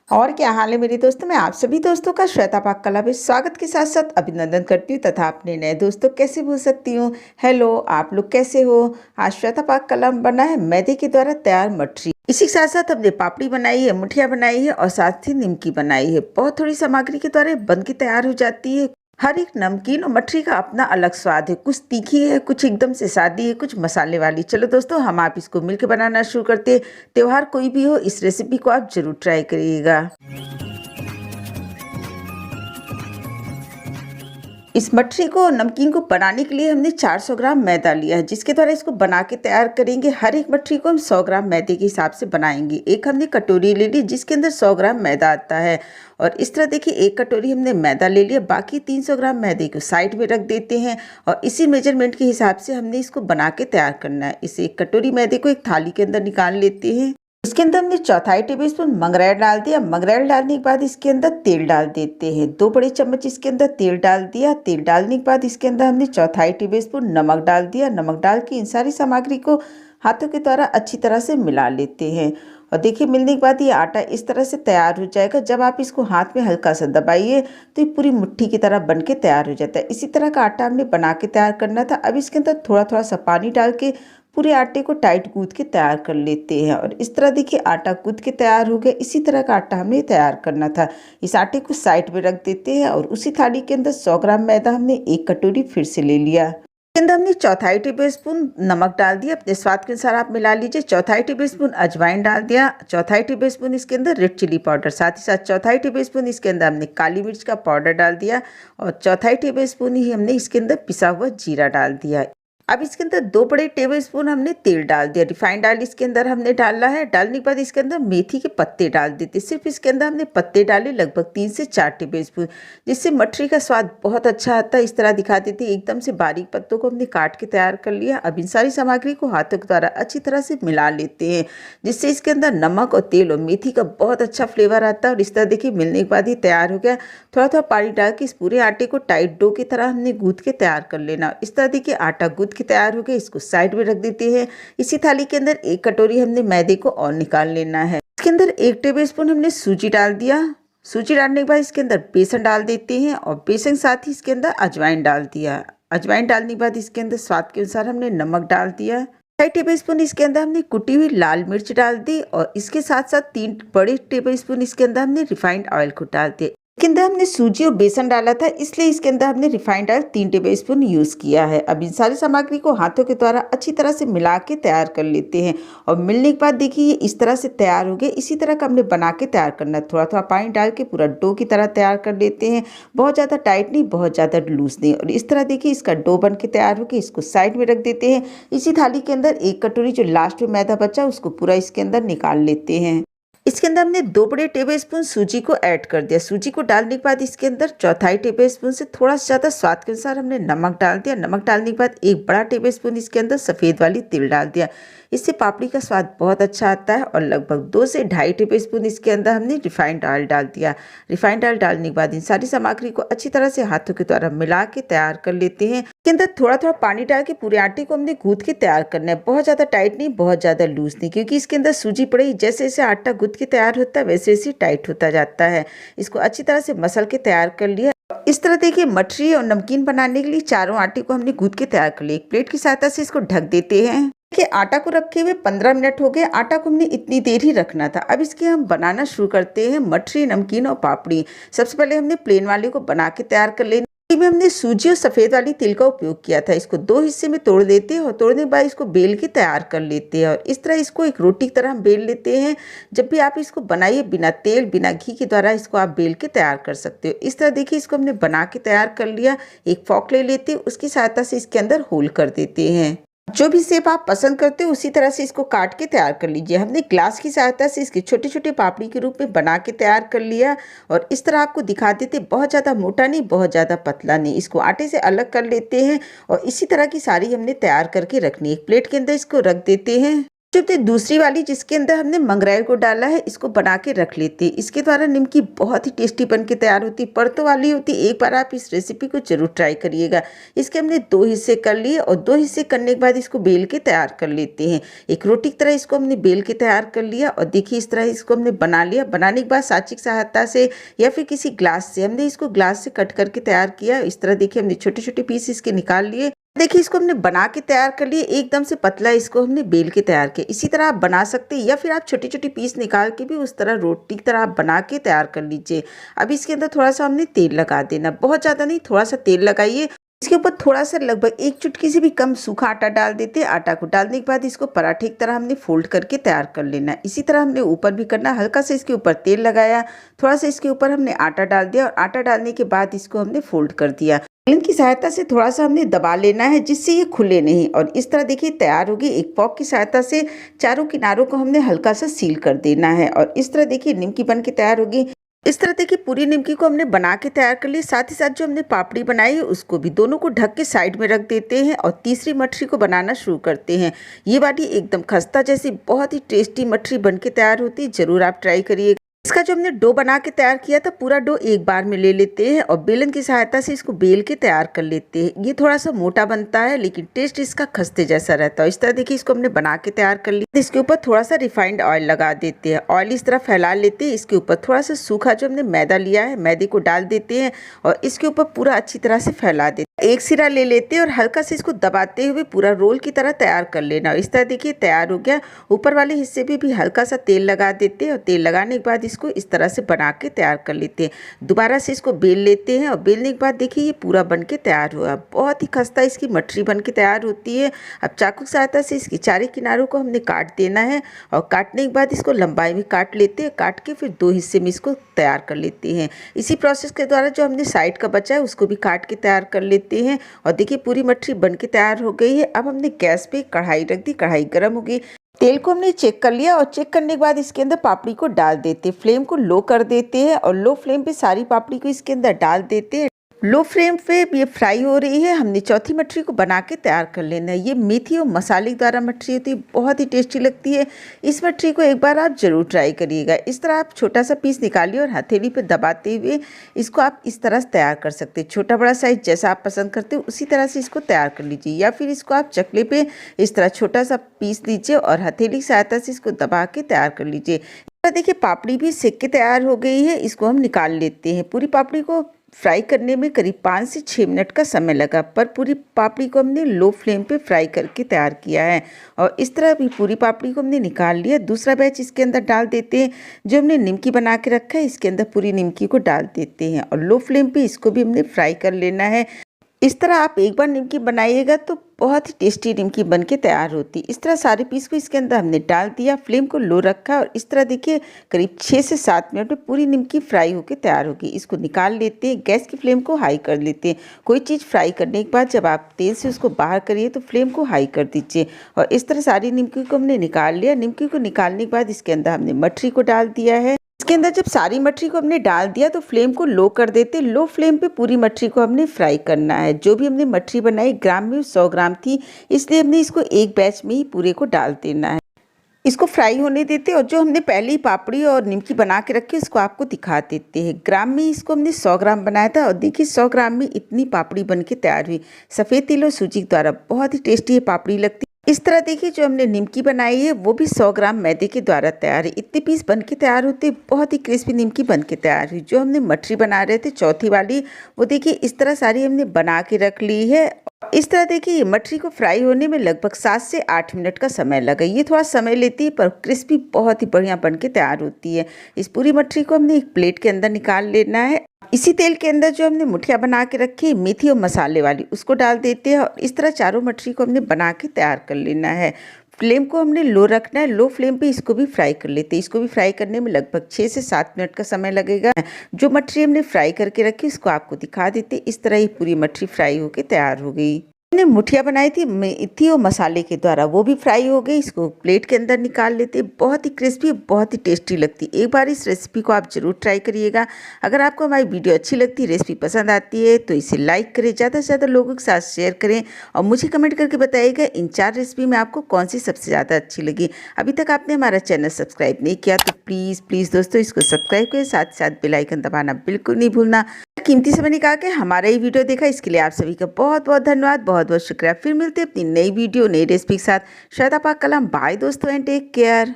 और क्या हाल है मेरे दोस्तों। मैं आप सभी दोस्तों का श्वेता पाक कला में स्वागत के साथ साथ अभिनंदन करती हूँ तथा अपने नए दोस्तों कैसे भूल सकती हूँ। हेलो, आप लोग कैसे हो। आज श्वेता पाक कला में बना है मैदे के द्वारा तैयार मठरी। इसी के साथ साथ हमने पापड़ी बनाई है, मुठिया बनाई है और साथ ही निमकी बनाई है। बहुत थोड़ी सामग्री के द्वारा बन के तैयार हो जाती है। हर एक नमकीन और मठरी का अपना अलग स्वाद है। कुछ तीखी है, कुछ एकदम से सादी है, कुछ मसाले वाली। चलो दोस्तों, हम आप इसको मिलकर बनाना शुरू करते हैं। त्योहार कोई भी हो, इस रेसिपी को आप जरूर ट्राई करिएगा। इस मठरी को नमकीन को बनाने के लिए हमने 400 ग्राम मैदा लिया है, जिसके द्वारा इसको बना के तैयार करेंगे। हर एक मठरी को हम 100 ग्राम मैदे के हिसाब से बनाएंगे। एक हमने कटोरी ले ली जिसके अंदर 100 ग्राम मैदा आता है और इस तरह देखिए एक कटोरी हमने मैदा ले लिया। बाकी 300 ग्राम मैदे को साइड में रख देते हैं और इसी मेजरमेंट के हिसाब से हमने इसको बना के तैयार करना है। इस एक कटोरी मैदे को एक थाली के अंदर निकाल लेते हैं। इसके अंदर हमने चौथाई टेबल स्पून मंगरेल डाल दिया। मंगरेल डालने के बाद इसके अंदर तेल डाल देते हैं। 2 बड़े चम्मच इसके अंदर तेल डाल दिया। तेल डालने के बाद इसके अंदर हमने चौथाई टेबल स्पून नमक डाल दिया। नमक डाल के इन सारी सामग्री को हाथों के द्वारा अच्छी तरह से मिला लेते हैं। और देखिए मिलने के बाद ये आटा इस तरह से तैयार हो जाएगा। जब आप इसको हाथ में हल्का सा दबाइए तो ये पूरी मुट्ठी की तरह बन के तैयार हो जाता है। इसी तरह का आटा हमने बना के तैयार करना था। अब इसके अंदर थोड़ा थोड़ा सा पानी डाल के पूरे आटे को टाइट गूंथ के तैयार कर लेते हैं। और इस तरह देखिए आटा गूंथ के तैयार हो गया। इसी तरह का आटा हमने तैयार करना था। इस आटे को साइड में रख देते हैं और उसी थाली के अंदर 100 ग्राम मैदा हमने एक कटोरी फिर से ले लिया। इसके अंदर हमने चौथाई टेबल स्पून नमक डाल दिया। अपने स्वाद के अनुसार आप मिला लीजिए। चौथाई टेबल स्पून अजवाइन डाल दिया। चौथाई टेबल स्पून इसके अंदर रेड चिली पाउडर, साथ ही साथ चौथाई टेबल स्पून इसके अंदर हमने काली मिर्च का पाउडर डाल दिया और चौथाई टेबल स्पून ही हमने इसके अंदर पिसा हुआ जीरा डाल दिया। अब इसके अंदर 2 बड़े टेबल स्पून हमने तेल डाल दिया। रिफाइंड ऑयल इसके अंदर हमने डाला है। डालने के बाद इसके अंदर मेथी के पत्ते डाल देते। सिर्फ इसके अंदर हमने पत्ते डाले लगभग 3 से 4 टेबल स्पून, जिससे मठरी का स्वाद बहुत अच्छा आता है। इस तरह दिखा देते। एकदम से बारीक पत्तों को हमने काट के तैयार कर लिया। अब इन सारी सामग्री को हाथों के द्वारा अच्छी तरह से मिला लेते हैं, जिससे इसके अंदर नमक और तेल और मेथी का बहुत अच्छा फ्लेवर आता है। और इस तरह देखिए मिलने के बाद ये तैयार हो गया। थोड़ा थोड़ा पानी डाल के इस पूरे आटे को टाइट डो की तरह हमने गूंथ के तैयार कर लेना। इस तरह देखिए आटा गूंथ के तैयार हो गया। इसको साइड में रख देते हैं। इसी थाली के अंदर एक कटोरी हमने मैदे को और निकाल लेना है। इसके अंदर 1 टेबल स्पून हमने सूजी डाल दिया। सूजी डालने के बाद इसके अंदर बेसन डाल देते हैं और बेसन साथ ही इसके अंदर अजवाइन डाल दिया। अजवाइन डालने के बाद इसके अंदर स्वाद के अनुसार हमने नमक डाल दिया। 2 टेबल स्पून इसके अंदर हमने कुटी हुई लाल मिर्च डाल दी और इसके साथ साथ 3 बड़े टेबल स्पून इसके अंदर हमने रिफाइंड ऑयल को डाल दिया। इसके अंदर हमने सूजी और बेसन डाला था, इसलिए इसके अंदर हमने refined oil 3 table spoon use किया है। अब इन सारी सामग्री को हाथों के द्वारा अच्छी तरह से मिला के तैयार कर लेते हैं और मिलने के बाद देखिए ये इस तरह से तैयार हो गए। इसी तरह का हमने बना के तैयार करना है। थोड़ा थोड़ा पानी डाल के पूरा डो की तरह तैयार कर लेते हैं। बहुत ज़्यादा टाइट नहीं, बहुत ज़्यादा लूज नहीं। और इस तरह देखिए इसका डो बन के तैयार हो गया। इसको साइड में रख देते हैं। इसी थाली के अंदर एक कटोरी जो लास्ट में मैदा बचा उसको पूरा इसके अंदर निकाल लेते हैं। इसके अंदर हमने 2 बड़े टेबल स्पून सूजी को ऐड कर दिया। सूजी को डालने के बाद इसके अंदर चौथाई टेबल स्पून से थोड़ा सा ज़्यादा स्वाद के अनुसार हमने नमक डाल दिया। नमक डालने के बाद 1 बड़ा टेबल स्पून इसके अंदर सफ़ेद वाली तिल डाल दिया। इससे पापड़ी का स्वाद बहुत अच्छा आता है। और लगभग 2 से ढाई टेबल स्पून इसके अंदर हमने रिफाइंड ऑयल डाल दिया। रिफाइंड ऑयल डालने के बाद इन सारी सामग्री को अच्छी तरह से हाथों के द्वारा मिला के तैयार कर लेते हैं। इसके अंदर थोड़ा थोड़ा पानी डाल के पूरे आटे को हमने गूंथ के तैयार करना है। बहुत ज़्यादा टाइट नहीं, बहुत ज़्यादा लूज नहीं, क्योंकि इसके अंदर सूजी पड़ी। जैसे जैसे आटा गूंथ के तैयार होता है वैसे वैसे टाइट होता जाता है। इसको अच्छी तरह से मसल के तैयार कर लिया। इस तरह देखिए मठरी और नमकीन बनाने के लिए चारों आटे को हमने गूंथ के तैयार कर लिया। एक प्लेट की सहायता से इसको ढक देते हैं। देखिए आटा को रखे हुए 15 मिनट हो गए। आटा को हमने इतनी देर ही रखना था। अब इसके हम बनाना शुरू करते हैं मठरी, नमकीन और पापड़ी। सबसे पहले हमने प्लेन वाले को बना के तैयार कर लेना। में हमने सूजी और सफ़ेद वाली तिल का उपयोग किया था। इसको 2 हिस्से में तोड़ देते हैं और तोड़ने के बाद इसको बेल के तैयार कर लेते हैं। और इस तरह इसको एक रोटी की तरह हम बेल लेते हैं। जब भी आप इसको बनाइए बिना तेल बिना घी के द्वारा इसको आप बेल के तैयार कर सकते हो। इस तरह देखिए इसको हमने बना के तैयार कर लिया। एक फॉक ले लेते हैं, उसकी सहायता से इसके अंदर होल कर देते हैं। जो भी शेप आप पसंद करते हो उसी तरह से इसको काट के तैयार कर लीजिए। हमने ग्लास की सहायता से इसके छोटे छोटे पापड़ी के रूप में बना के तैयार कर लिया। और इस तरह आपको दिखा देते, बहुत ज़्यादा मोटा नहीं, बहुत ज़्यादा पतला नहीं। इसको आटे से अलग कर लेते हैं और इसी तरह की सारी हमने तैयार करके रखनी है। एक प्लेट के अंदर इसको रख देते हैं। जो अपनी दूसरी वाली जिसके अंदर हमने मंगरेल को डाला है, इसको बना के रख लेते हैं। इसके द्वारा निमकी बहुत ही टेस्टी बन के तैयार होती है, परतों वाली होती है। एक बार आप इस रेसिपी को जरूर ट्राई करिएगा। इसके हमने 2 हिस्से कर लिए और 2 हिस्से करने के बाद इसको बेल के तैयार कर लेते हैं। एक रोटी की तरह इसको हमने बेल के तैयार कर लिया और देखिए इस तरह इसको हमने बना लिया। बनाने के बाद साँचे की सहायता से या फिर किसी ग्लास से हमने इसको ग्लास से कट करके तैयार किया। इस तरह देखिए हमने छोटे छोटे पीस इसके निकाल लिए। देखिए इसको हमने बना के तैयार कर लिए, एकदम से पतला इसको हमने बेल के तैयार किया। इसी तरह आप बना सकते हैं या फिर आप छोटी छोटी पीस निकाल के भी उस तरह रोटी की तरह आप बना के तैयार कर लीजिए। अब इसके अंदर थोड़ा सा हमने तेल लगा देना, बहुत ज़्यादा नहीं, थोड़ा सा तेल लगाइए। इसके ऊपर थोड़ा सा लगभग 1 चुटकी से भी कम सूखा आटा डाल देते हैं। आटा को डालने के बाद इसको पराठे की तरह हमने फोल्ड करके तैयार कर लेना। इसी तरह हमने ऊपर भी करना। हल्का से इसके ऊपर तेल लगाया, थोड़ा सा इसके ऊपर हमने आटा डाल दिया और आटा डालने के बाद इसको हमने फोल्ड कर दिया। बेलन की सहायता से थोड़ा सा हमने दबा लेना है जिससे ये खुले नहीं। और इस तरह देखिए तैयार होगी। एक फॉक की सहायता से चारों किनारों को हमने हल्का सा सील कर देना है और इस तरह देखिए निमकी बन के तैयार होगी। इस तरह देखिए पूरी निमकी को हमने बना के तैयार कर ली। साथ ही साथ जो हमने पापड़ी बनाई है उसको भी दोनों को ढक के साइड में रख देते हैं और तीसरी मठरी को बनाना शुरू करते हैं। ये वाली एकदम खस्ता जैसी बहुत ही टेस्टी मठरी बन के तैयार होती है, जरूर आप ट्राई करिए। इसका जो हमने डो बना के तैयार किया था, पूरा डो एक बार में ले लेते हैं और बेलन की सहायता से इसको बेल के तैयार कर लेते हैं। ये थोड़ा सा मोटा बनता है लेकिन टेस्ट इसका खस्ते जैसा रहता है। इस तरह देखिए इसको हमने बना के तैयार कर लिया। इसके ऊपर थोड़ा सा रिफाइंड ऑयल लगा देते हैं। ऑयल इस तरह फैला लेते हैं। इसके ऊपर थोड़ा सा सूखा जो हमने मैदा लिया है, मैदे को डाल देते हैं और इसके ऊपर पूरा अच्छी तरह से फैला देते हैं। एक सिरा ले लेते हैं और हल्का से इसको दबाते हुए पूरा रोल की तरह तैयार कर लेना। इस तरह देखिए तैयार हो गया। ऊपर वाले हिस्से पे भी हल्का सा तेल लगा देते हैं और तेल लगाने के बाद इसको इस तरह से बना के तैयार कर लेते हैं। दोबारा से इसको बेल लेते हैं और बेलने के बाद देखिए ये पूरा बन के तैयार हुआ। बहुत ही खस्ता इसकी मठरी बन के तैयार होती है। अब चाकू की सहायता से इसके चारों किनारों को हमने काट देना है और काटने के बाद इसको लंबाई में काट लेते हैं। काट के फिर 2 हिस्से में इसको तैयार कर लेते हैं। इसी प्रोसेस के द्वारा जो हमने साइड का बचा है उसको भी काट के तैयार कर लेते हैं। और देखिए पूरी मठरी बन के तैयार हो गई है। अब हमने गैस पे कढ़ाई रख दी, कढ़ाई गर्म हो गई। तेल को हमने चेक कर लिया और चेक करने के बाद इसके अंदर पापड़ी को डाल देते हैं। फ्लेम को लो कर देते हैं और लो फ्लेम पे सारी पापड़ी को इसके अंदर डाल देते हैं। लो फ्लेम पे ये फ्राई हो रही है। हमने चौथी मठरी को बना के तैयार कर लेना है। ये मेथी और मसाले द्वारा मठरी होती है, बहुत ही टेस्टी लगती है। इस मठरी को एक बार आप जरूर ट्राई करिएगा। इस तरह आप छोटा सा पीस निकालिए और हथेली पे दबाते हुए इसको आप इस तरह से तैयार कर सकते हैं। छोटा बड़ा साइज जैसा आप पसंद करते हो उसी तरह से इसको तैयार कर लीजिए, या फिर इसको आप चकले पे इस तरह छोटा सा पीस लीजिए और हथेली की सहायता से इसको दबा के तैयार कर लीजिए। देखिए पापड़ी भी सेक के तैयार हो गई है। इसको हम निकाल लेते हैं। पूरी पापड़ी को फ्राई करने में करीब 5 से 6 मिनट का समय लगा, पर पूरी पापड़ी को हमने लो फ्लेम पे फ्राई करके तैयार किया है और इस तरह भी पूरी पापड़ी को हमने निकाल लिया। दूसरा बैच इसके अंदर डाल देते हैं। जो हमने निमकी बना के रखा है इसके अंदर पूरी निमकी को डाल देते हैं और लो फ्लेम पे इसको भी हमने फ्राई कर लेना है। इस तरह आप एक बार निमकी बनाइएगा तो बहुत ही टेस्टी निमकी बन के तैयार होती है। इस तरह सारे पीस को इसके अंदर हमने डाल दिया, फ्लेम को लो रखा और इस तरह देखिए करीब 6 से 7 मिनट में पूरी निमकी फ्राई होकर तैयार होगी। इसको निकाल लेते हैं। गैस की फ्लेम को हाई कर लेते हैं। कोई चीज़ फ्राई करने के बाद जब आप तेल से उसको बाहर करिए तो फ्लेम को हाई कर दीजिए और इस तरह सारी निमकी को हमने निकाल लिया। निमकी को निकालने के बाद इसके अंदर हमने मठरी को डाल दिया है। इसके अंदर जब सारी मठरी को हमने डाल दिया तो फ्लेम को लो कर देते। लो फ्लेम पे पूरी मठरी को हमने फ्राई करना है। जो भी हमने मठरी बनाई ग्राम में 100 ग्राम थी, इसलिए हमने इसको एक बैच में ही पूरे को डाल देना है। इसको फ्राई होने देते और जो हमने पहले ही पापड़ी और निमकी बना के रखी उसको आपको दिखा देते हैं। ग्राम में इसको हमने 100 ग्राम बनाया था और देखिए 100 ग्राम में इतनी पापड़ी बन के तैयार हुई। सफ़ेद तिल और सूजी द्वारा बहुत ही टेस्टी ये पापड़ी लगती है। इस तरह देखिए जो हमने निमकी बनाई है वो भी 100 ग्राम मैदे के द्वारा तैयार है। इतने पीस बन के तैयार होते, बहुत ही क्रिस्पी निमकी बन के तैयार हुई। जो हमने मठरी बना रहे थे चौथी वाली, वो देखिए इस तरह सारी हमने बना के रख ली है। इस तरह देखिए मठरी को फ्राई होने में लगभग 7 से 8 मिनट का समय लगा। ये थोड़ा समय लेती है पर क्रिस्पी बहुत ही बढ़िया बन के तैयार होती है। इस पूरी मठरी को हमने एक प्लेट के अंदर निकाल लेना है। इसी तेल के अंदर जो हमने मुठिया बना के रखी मेथी और मसाले वाली उसको डाल देते हैं और इस तरह चारों मठरी को हमने बना के तैयार कर लेना है। फ्लेम को हमने लो रखना है। लो फ्लेम पे इसको भी फ्राई कर लेते हैं। इसको भी फ्राई करने में लगभग 6 से 7 मिनट का समय लगेगा। जो मठरी हमने फ्राई करके रखी उसको आपको दिखा देते। इस तरह ही पूरी मठरी फ्राई होकर तैयार हो गई। मैंने मुठिया बनाई थी मेथी और मसाले के द्वारा, वो भी फ्राई हो गई। इसको प्लेट के अंदर निकाल लेते। बहुत ही क्रिस्पी, बहुत ही टेस्टी लगती। एक बार इस रेसिपी को आप ज़रूर ट्राई करिएगा। अगर आपको हमारी वीडियो अच्छी लगती, रेसिपी पसंद आती है तो इसे लाइक करें, ज़्यादा से ज़्यादा लोगों के साथ शेयर करें और मुझे कमेंट करके बताइएगा इन 4 रेसिपी में आपको कौन सी सबसे ज़्यादा अच्छी लगी। अभी तक आपने हमारा चैनल सब्सक्राइब नहीं किया तो प्लीज़ प्लीज़ दोस्तों इसको सब्सक्राइब करें, साथ ही साथ बेल आइकन दबाना बिल्कुल नहीं भूलना। कीमती समय निकाल के हमारा ये वीडियो देखा, इसके लिए आप सभी का बहुत बहुत धन्यवाद, बहुत बहुत शुक्रिया। फिर मिलते हैं अपनी नई वीडियो, नई रेसिपी के साथ। शायद आप कलम। बाय दोस्तों एंड टेक केयर।